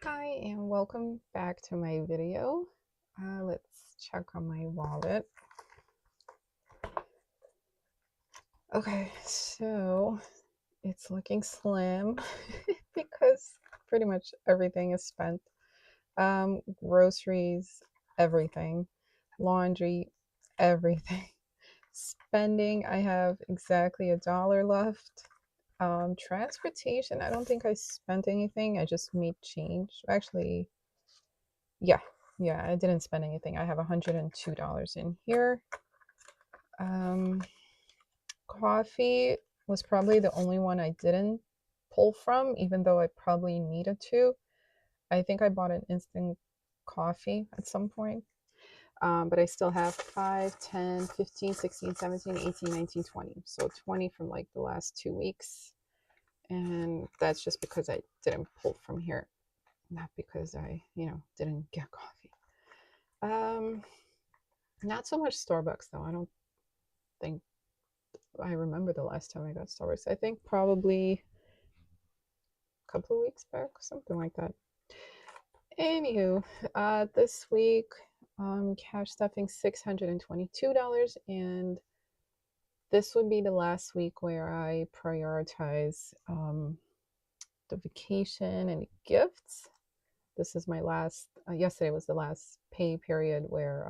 Hi and welcome back to my video. Let's check on my wallet. Okay, so it's looking slim because pretty much everything is spent. Groceries, everything. Laundry, everything. Spending, I have exactly $1 left. Transportation, I don't think I spent anything. I just made change. Actually, yeah, yeah, I didn't spend anything. I have $102 in here. Um, Coffee was probably the only one I didn't pull from, even though I probably needed to. I think I bought an instant coffee at some point. But I still have 5, 10, 15, 16, 17, 18, 19, 20. So 20 from like the last 2 weeks. And that's just because I didn't pull from here, not because I, didn't get coffee. Um, Not so much Starbucks though. I don't think I remember the last time I got Starbucks. I think probably a couple of weeks back, something like that. Anywho, this week, cash stuffing $622, and this would be the last week where I prioritize the vacation and the gifts. This is my last. Yesterday was the last pay period where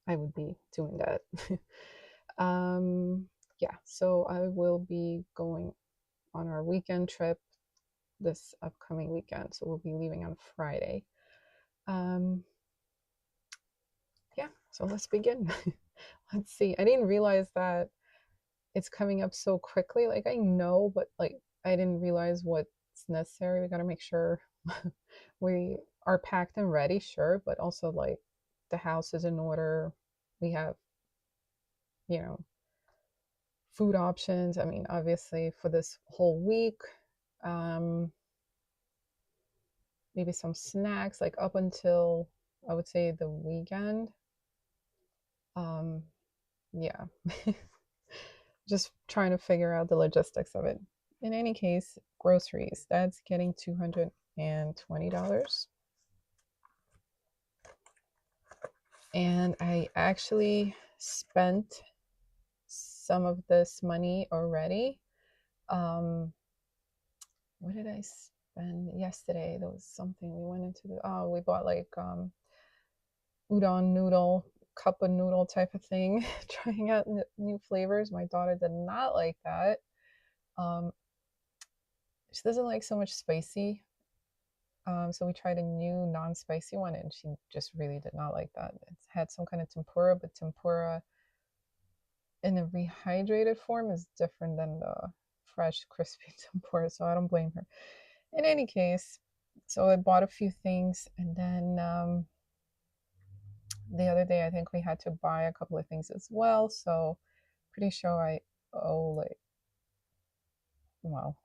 I would be doing that. um, yeah, so I will be going on our weekend trip this upcoming weekend. So we'll be leaving on Friday. Um, yeah, so let's begin. Let's see. I didn't realize that it's coming up so quickly. Like I know, but like I didn't realize what's necessary. We got to make sure we are packed and ready, sure, but also like the house is in order. We have, you know, food options. I mean, obviously for this whole week. Um, Maybe some snacks like up until I would say the weekend. Um, yeah, just trying to figure out the logistics of it. In any case, groceries, that's getting $220. And I actually spent some of this money already. Um, what did I spend yesterday? There was something we went into we bought like udon noodle, cup of noodle type of thing, trying out new flavors. My daughter did not like that. Um, she doesn't like so much spicy. So we tried a new non-spicy one, and she just really did not like that. It had some kind of tempura, but tempura in a rehydrated form is different than the fresh, crispy tempura. So I don't blame her. In any case, so I bought a few things, and then the other day I think we had to buy a couple of things as well. So pretty sure I owe like, well,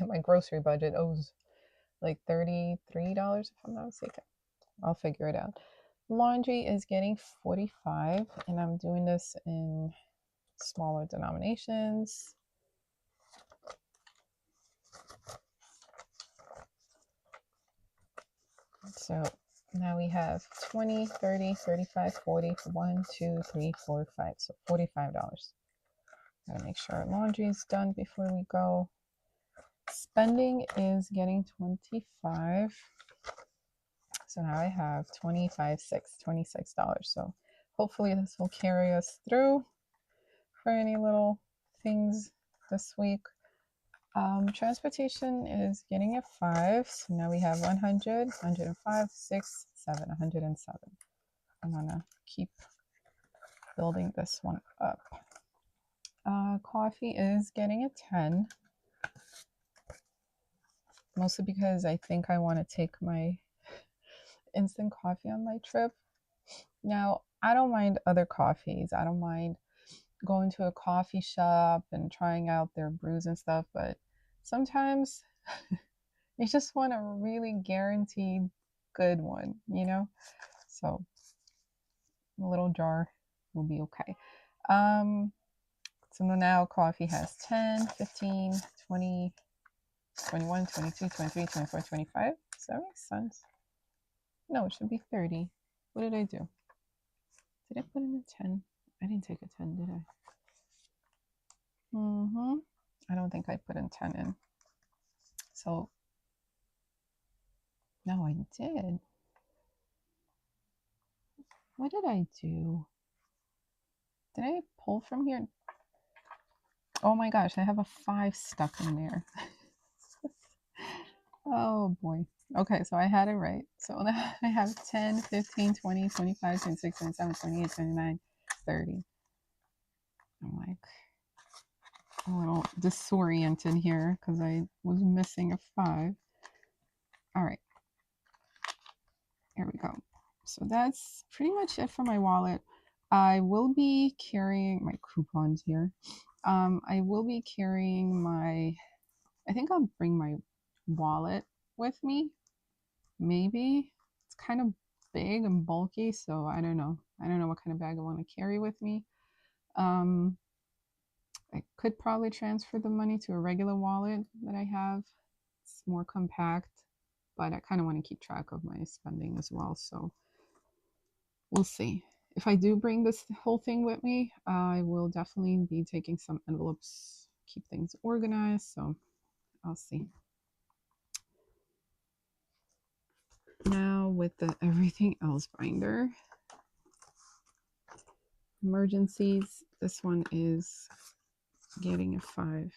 my grocery budget owes like $33 if I'm not mistaken. I'll figure it out. Laundry is getting 45, and I'm doing this in smaller denominations. So now we have 20, 30, 35, 40, 1, 2, 3, 4, 5. So $45. Gotta make sure laundry is done before we go. Spending is getting 25. So now I have 25, $26. So hopefully this will carry us through for any little things this week. Transportation is getting a 5. So now we have 100, 105, 6, 7, 107. I'm gonna keep building this one up. Coffee is getting a 10. Mostly because I think I want to take my instant coffee on my trip. Now, I don't mind other coffees. I don't mind going to a coffee shop and trying out their brews and stuff, but sometimes you just want a really guaranteed good one, you know? So a little jar will be okay. So now coffee has 10, 15, 20, 21, 22, 23, 24, 25. Does that make sense? No, it should be 30. What did I do? Did I put in a 10? I didn't take a 10, did I? I don't think I put in 10 in. So, no, I did. What did I do? Did I pull from here? Oh my gosh, I have a 5 stuck in there. Oh boy. Okay, so I had it right. So now I have 10, 15, 20, 25, 26, 27, 28, 29, 30. I'm like a little disoriented here because I was missing a 5. All right. Here we go. So that's pretty much it for my wallet. I will be carrying my coupons here. I will be carrying I think I'll bring my wallet with me. Maybe. It's kind of big and bulky, so I don't know. I don't know what kind of bag I want to carry with me. I could probably transfer the money to a regular wallet that I have. It's more compact, but I kind of want to keep track of my spending as well. So we'll see. If I do bring this whole thing with me, I will definitely be taking some envelopes, keep things organized. So I'll see. Now with the everything else binder, emergencies, this one is getting a 5.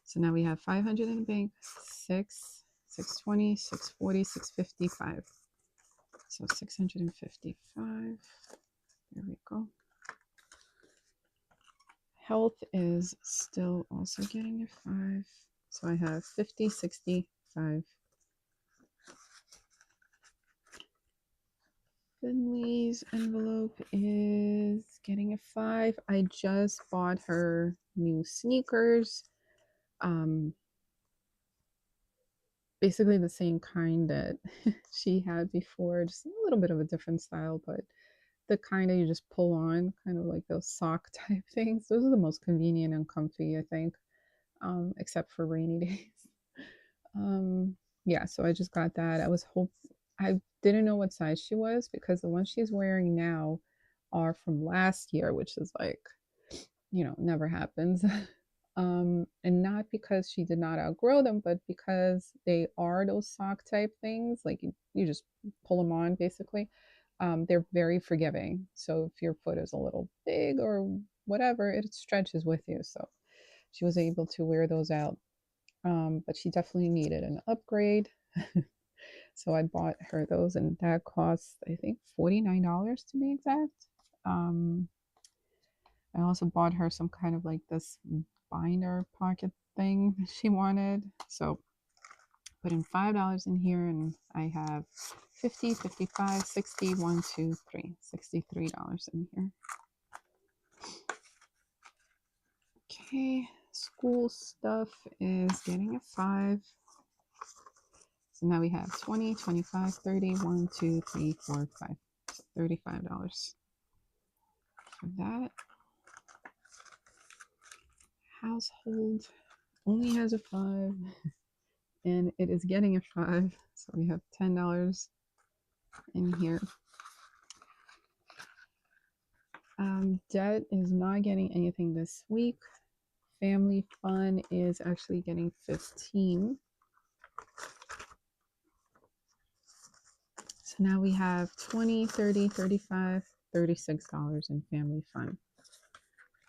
So now we have 500 in the bank, 6, 620, 640, 655. So 655. There we go. Health is still also getting a 5. So I have 50, 65. Finley's envelope is getting a 5. I just bought her new sneakers. Basically the same kind that she had before, just a little bit of a different style, but the kind that you just pull on, kind of like those sock type things. Those are the most convenient and comfy, I think, except for rainy days. Yeah, so I just got that. I didn't know what size she was because the ones she's wearing now are from last year, which is like, never happens. And not because she did not outgrow them, but because they are those sock type things, like you just pull them on basically. They're very forgiving. So if your foot is a little big or whatever, it stretches with you. So she was able to wear those out. But she definitely needed an upgrade. So I bought her those, and that cost, I think, $49 to be exact. I also bought her some kind of like this binder pocket thing she wanted. So put in $5 in here, and I have 50, 55, 60, 1, 2, 3, $63 in here. Okay, school stuff is getting a 5. So now we have 20, 25, 30, 1, 2, 3, 4, 5. So $35 for that. Household only has a 5, and it is getting a 5. So we have $10 in here. Debt is not getting anything this week. Family fun is actually getting 15. So now we have 20, 30, 35, $36 in family fun.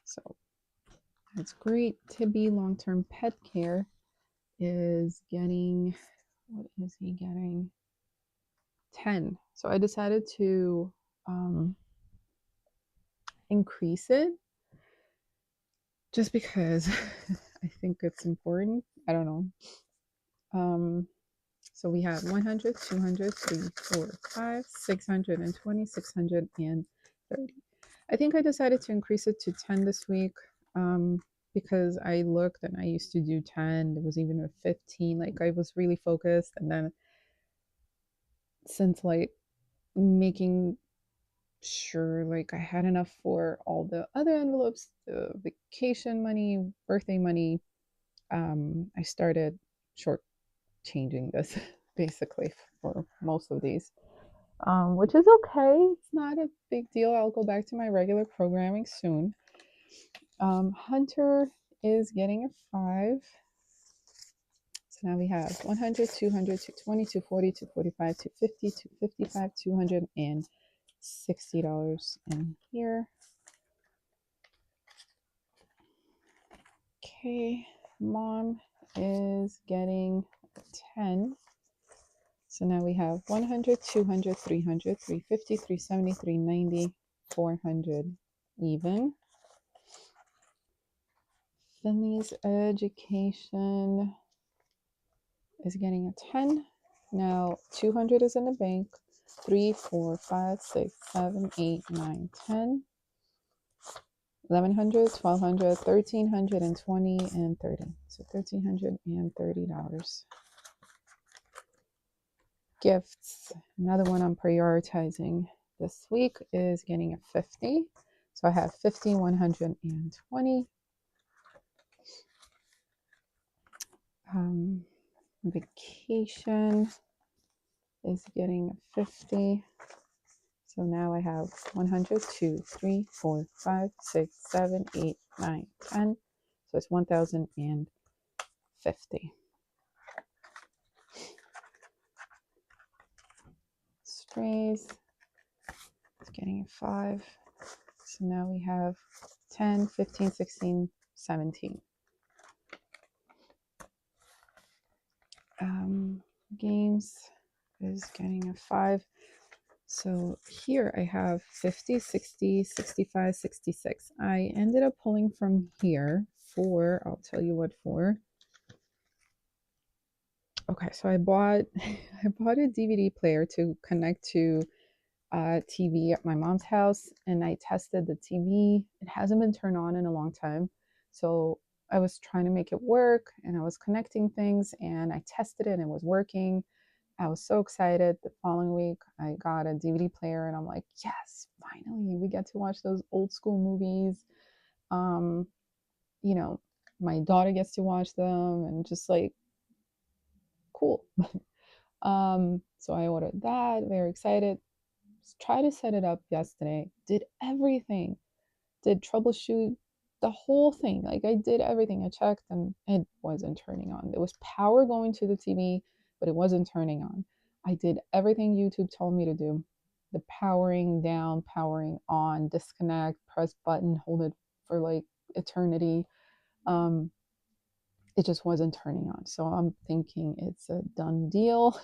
So that's great. Tibby long-term pet care is getting, what is he getting? 10. So I decided to increase it just because I think it's important. I don't know. So we have 100, 200, 3, 4, 5, 620, 630. I think I decided to increase it to 10 this week because I looked and I used to do 10. There was even a 15. Like I was really focused. And then since like making sure like I had enough for all the other envelopes, the vacation money, birthday money, I started short changing this basically for most of these, which is okay. It's not a big deal. I'll go back to my regular programming soon. Hunter is getting a 5. So now we have 100, 200, 220, 240, 245, 250, 255, $260 in here. Okay, mom is getting 10. So now we have 100, 200, 300, 350, 370, 390, 400 even. Finley's education is getting a 10. Now 200 is in the bank. 3, 4, 5, 6, 7, 8, 9, 10. 1100, 1200, 1320, and 30. So $1,330. Gifts. Another one I'm prioritizing this week is getting a 50. So I have 50, 120. Vacation is getting a 50. So now I have 100, 2, 3, 4, 5, 6, 7, 8, 9, 10. So it's 1,050. Strays is getting a 5. So now we have 10, 15, 16, 17. Games is getting a 5. So here I have 50, 60, 65, 66. I ended up pulling from here for, I'll tell you what for. Okay, so I bought I bought a DVD player to connect to TV at my mom's house, and I tested the TV. It hasn't been turned on in a long time, so I was trying to make it work, and I was connecting things, and I tested it, and it was working. I was so excited. The following week, I got a DVD player, and I'm like, yes, finally, we get to watch those old school movies. Um, you know, my daughter gets to watch them, and just like, cool. So I ordered that, very excited. Tried to set it up yesterday, did everything, did troubleshoot the whole thing. Like I did everything. I checked and it wasn't turning on. There was power going to the TV, but it wasn't turning on. I did everything YouTube told me to do. The powering down, powering on, disconnect, press button, hold it for like eternity. Um, it just wasn't turning on. So I'm thinking it's a done deal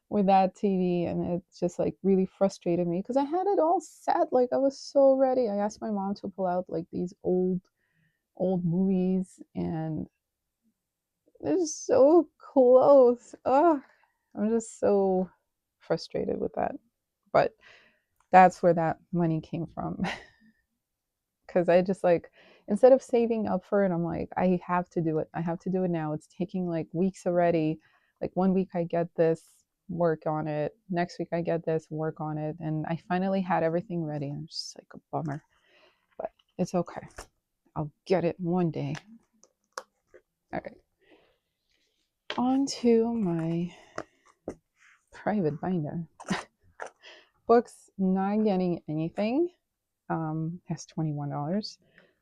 with that TV, and it just like really frustrated me because I had it all set. Like I was so ready. I asked my mom to pull out like these old movies, and it's so close. Oh, I'm just so frustrated with that. But that's where that money came from. Because I just like, instead of saving up for it, I'm like, I have to do it. I have to do it now. It's taking like weeks already. Like 1 week I get this, work on it. Next week I get this, work on it. And I finally had everything ready. I'm just like a bummer. But it's okay. I'll get it one day. All right. On to my private binder. Books, not getting anything. Has $21.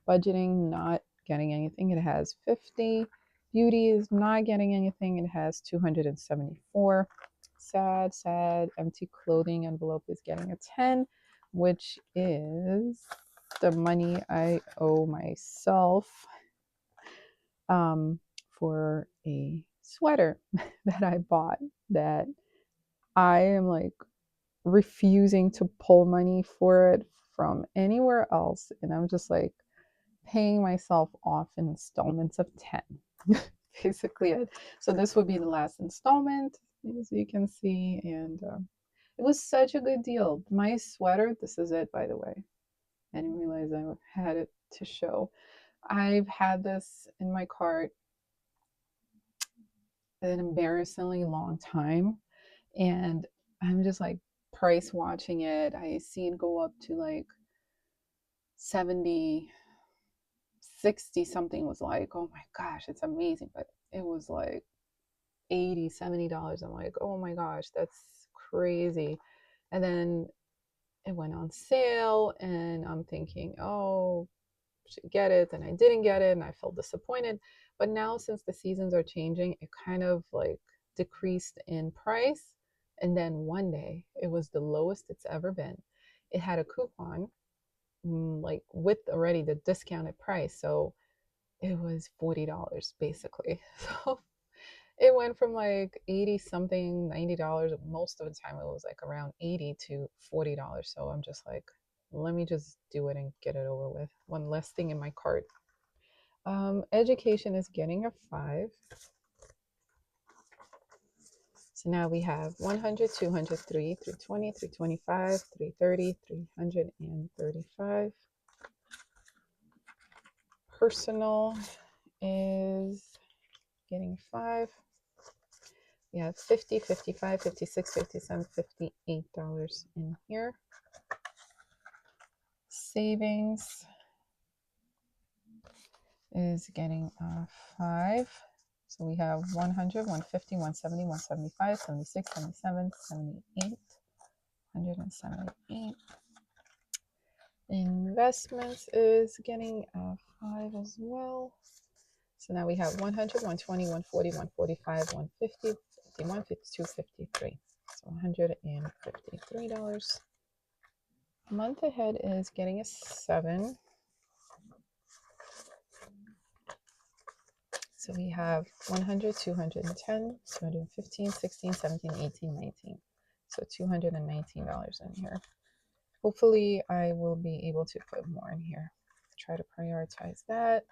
Budgeting, not getting anything. It has 50. Beauty is not getting anything. It has 274. Sad. Empty clothing envelope is getting a 10, which is the money I owe myself for a sweater that I bought that I am like refusing to pull money for it from anywhere else. And I'm just like paying myself off in installments of 10. Basically it. So this would be the last installment, as you can see. And it was such a good deal. My sweater, this is it, by the way. I didn't realize I had it to show. I've had this in my cart an embarrassingly long time. And I'm just like price watching it. I see it go up to like 70, 60 something, was like, oh my gosh, it's amazing. But it was like $80, $70. I'm like, oh my gosh, that's crazy. And then it went on sale, and I'm thinking, oh, I should get it. And I didn't get it, and I felt disappointed. But now, since the seasons are changing, it kind of like decreased in price. And then one day, it was the lowest it's ever been. It had a coupon, like with already the discounted price. So it was $40 basically. So it went from like 80 something, $90. Most of the time it was like around 80 to $40. So I'm just like, let me just do it and get it over with. One less thing in my cart. Education is getting a 5. So now we have 100, 200, 320, 325, 330, 335. Personal is getting 5. We have 50, 55, 56, 57, $58 in here. Savings is getting a 5. So we have 100, 150, 170, 175, 76, 77, 78, 178. Investments is getting a 5 as well. So now we have 100, 120, 140, 145, 150, 51, 52, 53. So $153. Month ahead is getting a 7. So we have 100, 210, 215, 16, 17, 18, 19. So $219 in here. Hopefully I will be able to put more in here. Try to prioritize that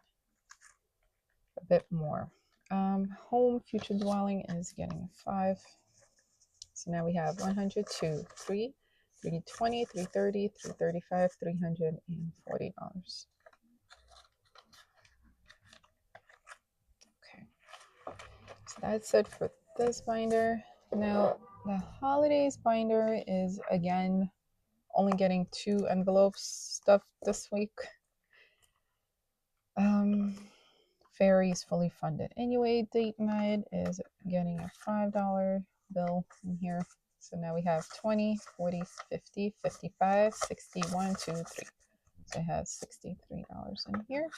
a bit more. Home future dwelling is getting a 5. So now we have 100, 2, 3, 320, 330, 335, $340. Okay. So that's it for this binder. Now the holidays binder is again only getting 2 envelopes stuffed this week. Fairy is fully funded anyway. Date night is getting a $5 bill in here. So now we have 20, 40, 50, 55, 61, 2, 3. So it has $63 in here.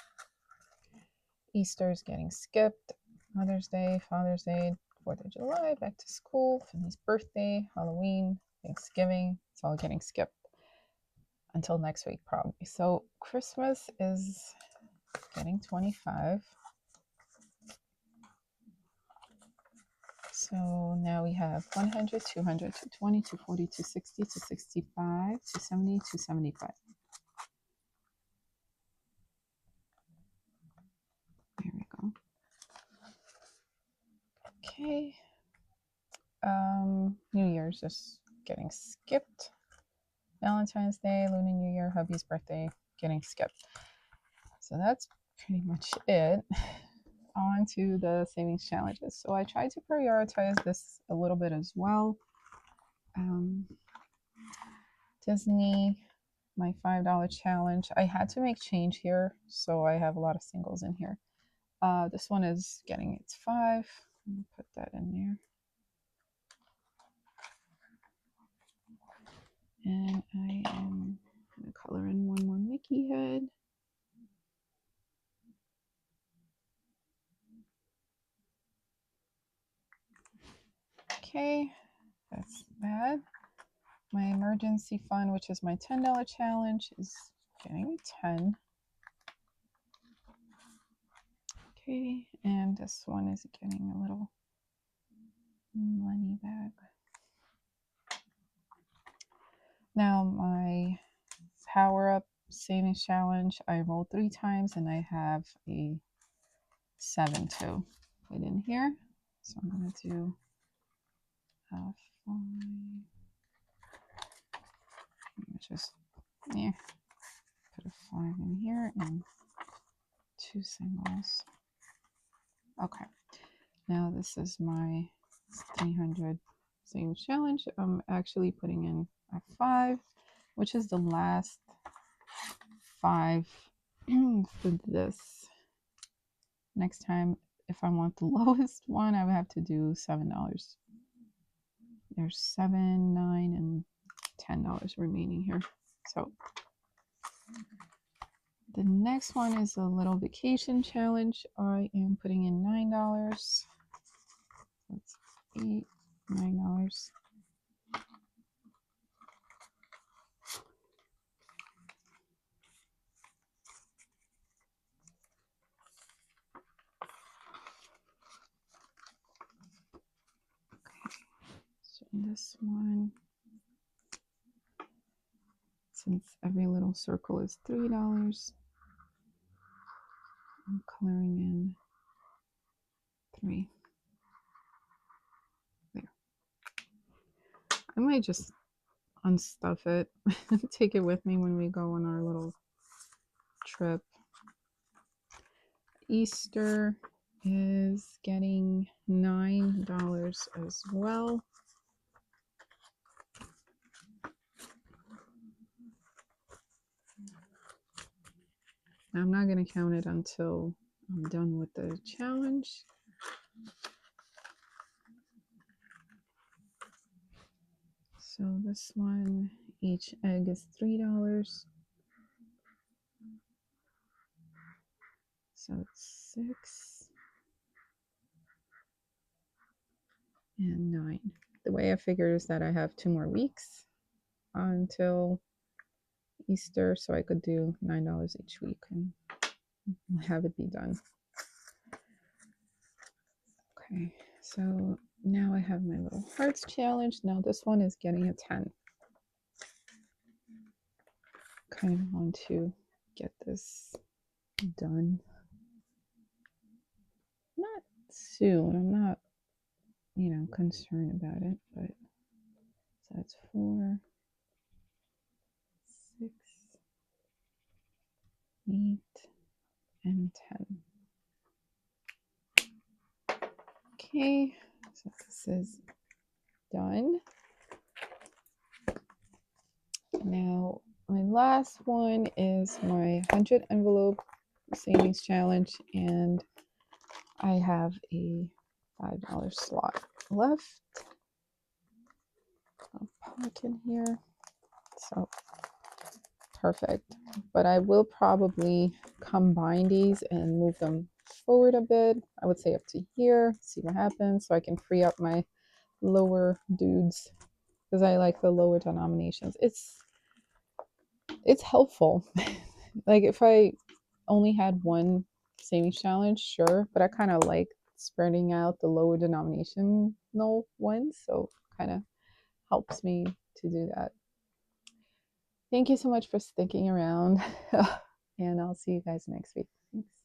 Easter is getting skipped. Mother's Day, Father's Day, 4th of July, back to school, Finney's birthday, Halloween, Thanksgiving. It's all getting skipped until next week probably. So Christmas is getting 25. So now we have 100, 200, 220, 240, 260, 265, 270, 275. There we go. Okay. New Year's just getting skipped. Valentine's Day, Lunar New Year, hubby's birthday getting skipped. So that's pretty much it. On to the savings challenges. So I tried to prioritize this a little bit as well. Disney, my $5 challenge. I had to make change here, so I have a lot of singles in here. This one is getting its 5. I'm gonna put that in there. And I am gonna color in one more Mickey head. Okay, that's that. My emergency fund, which is my $10 challenge, is getting a 10. Okay, and this one is getting a little money bag. Now my power up savings challenge, I rolled 3 times and I have a 7 to put in here. So I'm going to do 5, just yeah, put a 5 in here and 2 singles. Okay, now this is my 300 savings challenge. I'm actually putting in a 5, which is the last 5 for this. Next time if I want the lowest one, I would have to do $7. There's $7, $9, and $10 remaining here. So the next one is a little vacation challenge. I am putting in $9. That's $8, $9. So this one, since every little circle is $3, I'm coloring in 3. There. I might just unstuff it, take it with me when we go on our little trip. Easter is getting $9 as well. I'm not going to count it until I'm done with the challenge. So this one, each egg is $3. So it's 6 and 9. The way I figure is that I have 2 more weeks until Easter, so I could do $9 each week and have it be done. Okay, so now I have my little hearts challenge. Now this one is getting a 10. Kind of want to get this done. Not soon. I'm not, concerned about it, but so that's 4, 6, 8, and 10. Okay, so this is done. Now, my last one is my 100 envelope savings challenge, and I have a $5 slot left. I'll park in here. So perfect. But I will probably combine these and move them forward a bit. I would say up to here, see what happens, so I can free up my lower dudes, because I like the lower denominations. It's helpful. Like if I only had one savings challenge, sure, but I kind of like spreading out the lower denominational ones, so kind of helps me to do that. Thank you so much for sticking around, and I'll see you guys next week. Thanks.